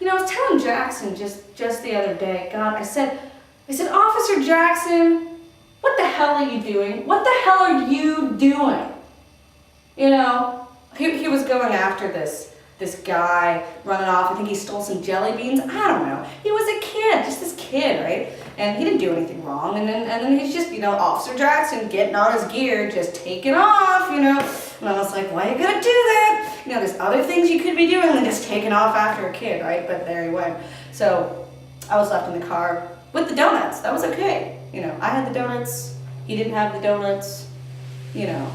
You know, I was telling Jackson just the other day, God, I said, Officer Jackson, what the hell are you doing? What the hell are you doing? You know, he was going after this guy running off. I think he stole some jelly beans. I don't know. He was a kid, just this kid, right? And he didn't do anything wrong. And then he's just, you know, Officer Jackson getting on his gear, just taking off, you know. And I was like, why are you gonna do that? You know, there's other things you could be doing than just taking off after a kid, right? But there he went. So I was left in the car with the donuts. That was okay. You know, I had the donuts. He didn't have the donuts. You know,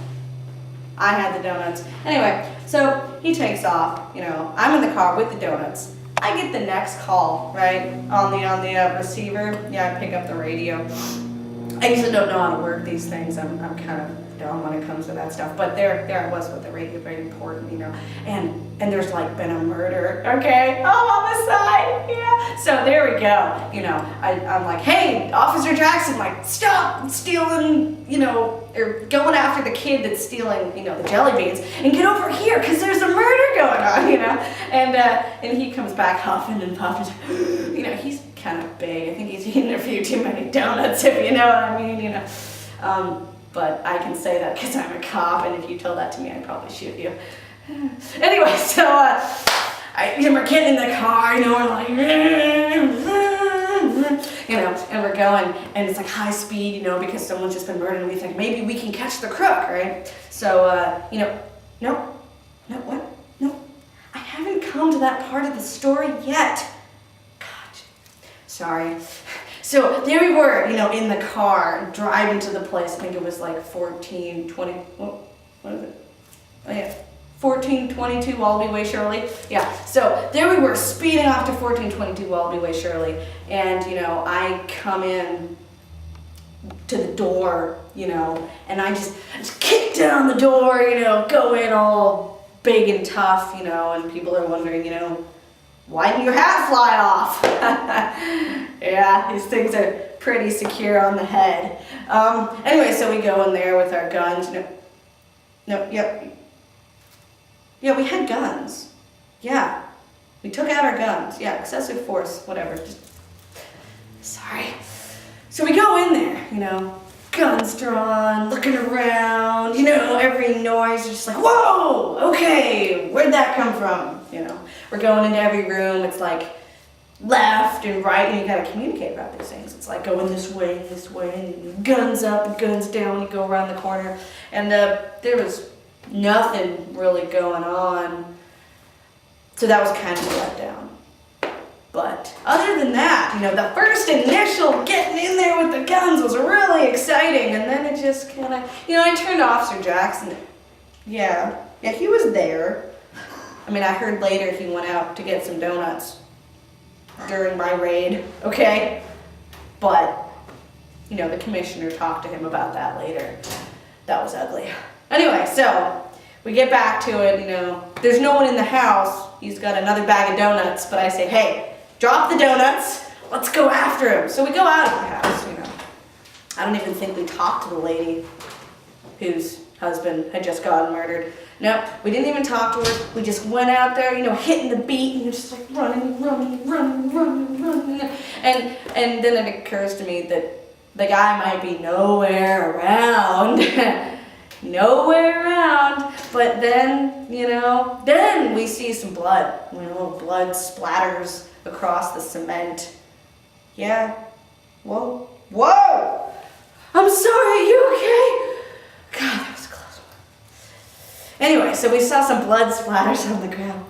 I had the donuts. Anyway, so he takes off. You know, I'm in the car with the donuts. I get the next call, right, on the receiver. Yeah, I pick up the radio. I usually don't know how to work these things. I'm kind of dumb when it comes to that stuff. But there I was with the radio, very important, you know. And there's like been a murder, okay? Oh, on the side, yeah. So there we go. You know, I'm like, hey, Officer Jackson, like, stop stealing, you know, or going after the kid that's stealing, you know, the jelly beans, and get over here, because there's a murder going on, you know. And he comes back huffing and puffing. You know, he's kind of big. I think he's eaten a few too many donuts, if you know what I mean, you know. But I can say that because I'm a cop, and if you told that to me, I'd probably shoot you. Anyway, so we're getting in the car, you know, we're like, you know, and we're going, and it's like high speed, you know, because someone's just been murdered, and we think maybe we can catch the crook, right? So, you know, no, what? No, I haven't come to that part of the story yet. God, sorry. So there we were, you know, in the car, driving to the place. I think it was like 1420, what is it? Oh yeah, 1422 Wallaby Way, Shirley. Yeah, so there we were, speeding off to 1422 Wallaby Way, Shirley. And, you know, I come in to the door, you know, and I just kick down the door, you know, go in all big and tough, you know, and people are wondering, you know, why didn't your hat fly off? Yeah, these things are pretty secure on the head. Anyway, so we go in there with our guns. Yeah, we had guns. Yeah, we took out our guns. Yeah, excessive force, whatever. Sorry. So we go in there, you know, guns drawn, looking around, you know, every noise is just like, whoa, okay, where'd that come from? You know, we're going into every room, it's like left and right, and you gotta communicate about these things. It's like going this way, and guns up and guns down, you go around the corner, and there was nothing really going on, so that was kind of a letdown. But other than that, you know, the first initial getting in there with the guns was really exciting, and then it just kind of, you know, I turned to Officer Jackson. Yeah, he was there. I mean, I heard later he went out to get some donuts during my raid, okay? But, you know, the commissioner talked to him about that later. That was ugly. Anyway, so we get back to it, you know, there's no one in the house. He's got another bag of donuts, but I say, hey, drop the donuts, let's go after him. So we go out of the house, you know. I don't even think we talked to the lady whose husband had just gotten murdered. No, we didn't even talk to her. We just went out there, you know, hitting the beat, and just like running. And then it occurs to me that the guy might be nowhere around. Nowhere around. But then, you know, then we see some blood. You know, little blood splatters across the cement. Yeah. Whoa. I'm sorry, are you okay? God, that was a close one. Anyway, so we saw some blood splatters on the ground.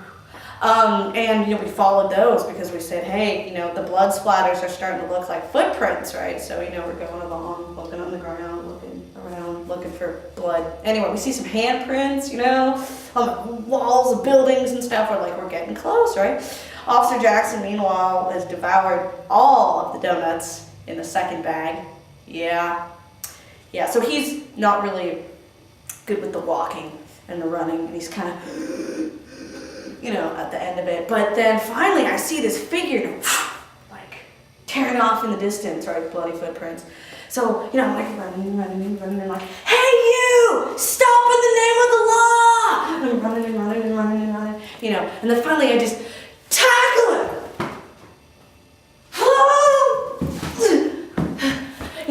And, you know, we followed those because we said, hey, you know, the blood splatters are starting to look like footprints, right? So, you know, we're going along, looking on the ground, looking around, looking for blood. Anyway, we see some handprints, you know, on the walls of buildings and stuff. We're getting close, right? Officer Jackson, meanwhile, has devoured all of the donuts in the second bag. Yeah, so he's not really good with the walking and the running, and he's kind of, you know, at the end of it. But then finally I see this figure, like, tearing off in the distance, right, bloody footprints. So, you know, I'm like running, and like, hey you, stop in the name of the law! And I'm running, you know, and then finally I just tackle him.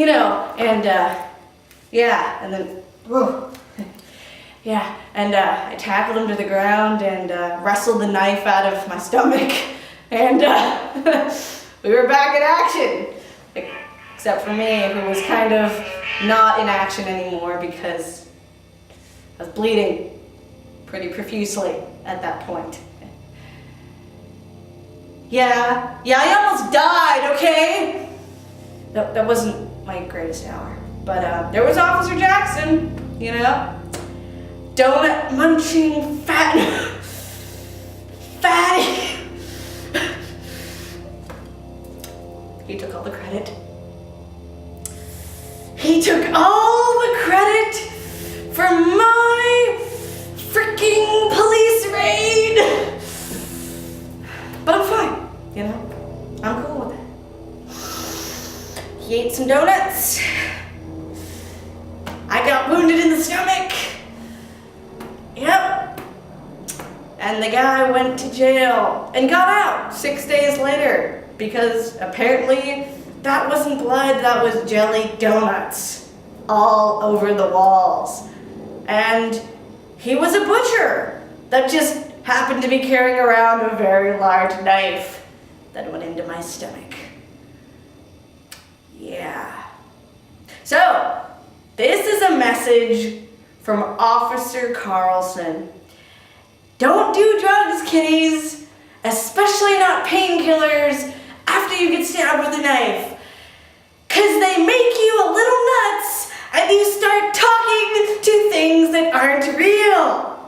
you know, and yeah, and then, whoa. Yeah, and I tackled him to the ground and wrestled the knife out of my stomach, and we were back in action. Except for me, who was kind of not in action anymore because I was bleeding pretty profusely at that point. Yeah, I almost died, okay? That wasn't my greatest hour, but there was Officer Jackson, you know? Donut munching fatty. He took all the credit. He took all the credit for my freaking police raid. But I'm fine, you know? I'm cool with it. He ate some donuts. I got wounded in the stomach. Yep. And the guy went to jail and got out 6 days later because apparently that wasn't blood, that was jelly donuts all over the walls. And he was a butcher that just happened to be carrying around a very large knife that went into my stomach. Yeah. So, this is a message from Officer Carlson. Don't do drugs, kiddies, especially not painkillers after you get stabbed with a knife, 'cause they make you a little nuts and you start talking to things that aren't real.